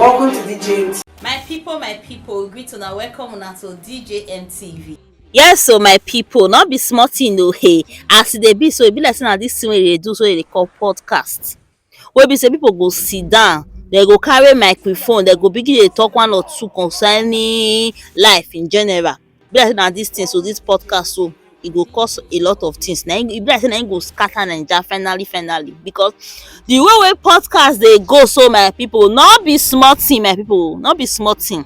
Welcome to DJ My people, greet una welcome una to DJ MTV. Yes, so my people, not be small thing no hey. As they be so it be like saying this thing wey they do so they call podcast. Wey be say people go sit down, they go carry microphone, they go begin dey talk one or two concerning life in general. Be like saying this thing, so this podcast so it go cause a lot of things. Now it be like saying it go scatter Naija finally because the way podcast they go so my people, not be small thing my people, not be small thing.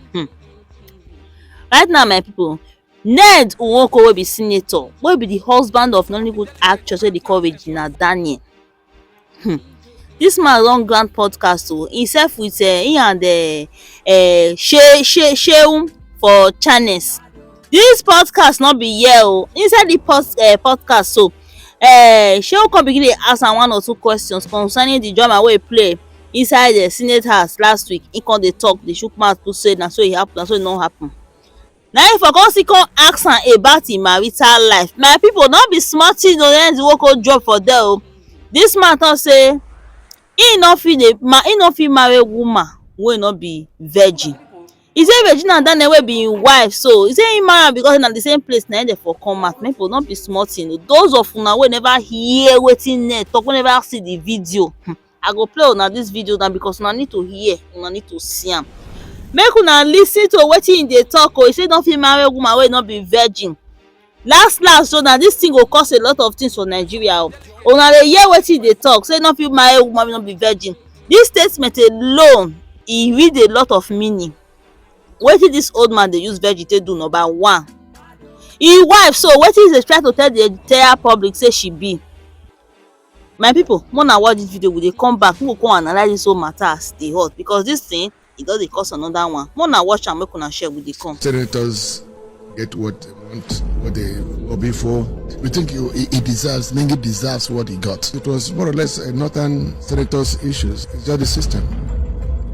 Right now my people, Ned Nwoko wey be senator, wey be the husband of Nollywood actress wey dey call Regina Daniel. This man don grant podcast o himself with him and Shehu for channels. This podcast no be here o. Inside the podcast so Shehu come begin dey ask am one or two questions concerning the drama wey play inside the Senate House last week. He come dey talk, dey chook mouth put say na so e happen, na so e no happen. Na him for come still come ask am about him marital life. My people, no be small thing o Ned Nwoko drop for there o. This man talk say he no fit marry woman wey no be virgin. He say Regina Daniel wey be him wife, so he say he marry am because na the same place na him dey for come out. People, no be small thing o. Those of una wey never hear wetin Ned talk, wey never see the video, I go play una this video now because una need to hear, una need to see am. Make una lis ten to wetin him dey talk o. He say no fit marry woman wey no be virgin. Last so na this thing go cause a lot of things for Nigeria o. Una dey hear wetin he dey talk, say no fit marry woman wey no be virgin. This statement alone e read a lot of meaning. Wetin this old man dey use virgin take do? Number one, him wife, so wetin he dey try to tell the entire public say she be. My people, make una watch this video, we dey come back, we go come analyse this whole matter as dey hot because this thing e don dey cause another one. Make una watch am, make una share, we dey come. Senators get what they want, what they lobby for. We think he deserves, Nengi deserves what he got. It was more or less a northern senators' issues. It's just the system.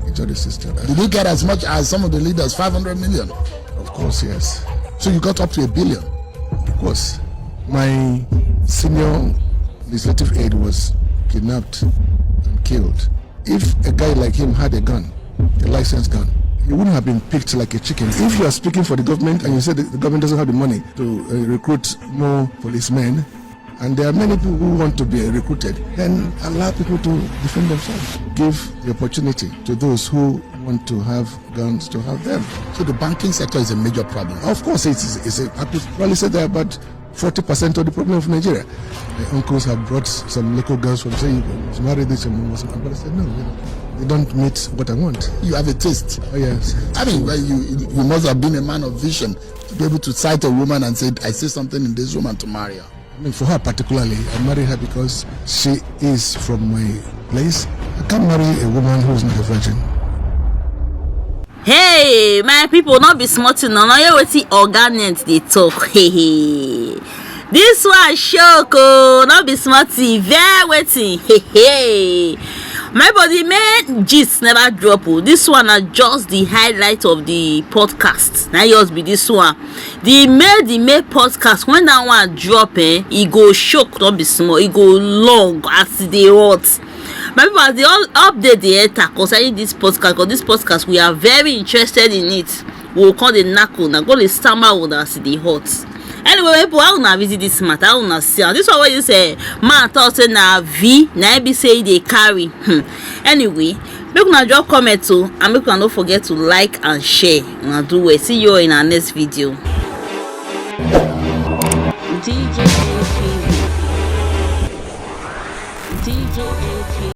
It's just the system. Did you get as much as some of the leaders, 500 million? Of course, yes. So you got up to $1 billion? Of course. My senior legislative aide was kidnapped and killed. If a guy like him had a gun, a licensed gun, he wouldn't have been picked like a chicken. If you are speaking for the government and you say the government doesn't have the money to recruit more policemen, and there are many people who want to be recruited, then allow people to defend themselves. Give the opportunity to those who want to have guns to have them. So the banking sector is a major problem. Of course, I could probably say that about 40% of the problem of Nigeria. My uncles have brought some local girls from saying, you marry this and Muslim. But I said, no, they don't meet what I want. You have a taste. Oh, yes. I mean, well, you must have been a man of vision to be able to cite a woman and say, I see something in this woman to marry her. I mean, for her particularly, I married her because she is from my place. I can't marry a woman who is not a virgin. Hey, my people, not be smart thing. Now hear wetin Oga Ned dey talk. Hey. This one shock oh, not be smart thing. Very waiting. Hey. My body main gist never drop oh. This one na just the highlight of the podcast. Now yours be this one. The May podcast, when that one drop e go shock, not be small. E go long as dey hot. My people, as they all update the enter concerning this podcast, because this podcast we are very interested in it. We will call the knackle na go the stammer with us the hot. Anyway, people, how una visit this matter? How una see? This one where you say man talk say na V, na be say they carry. Anyway, make una drop comment too, and make una don't forget to like and share. Una do well. See you in our next video. DJ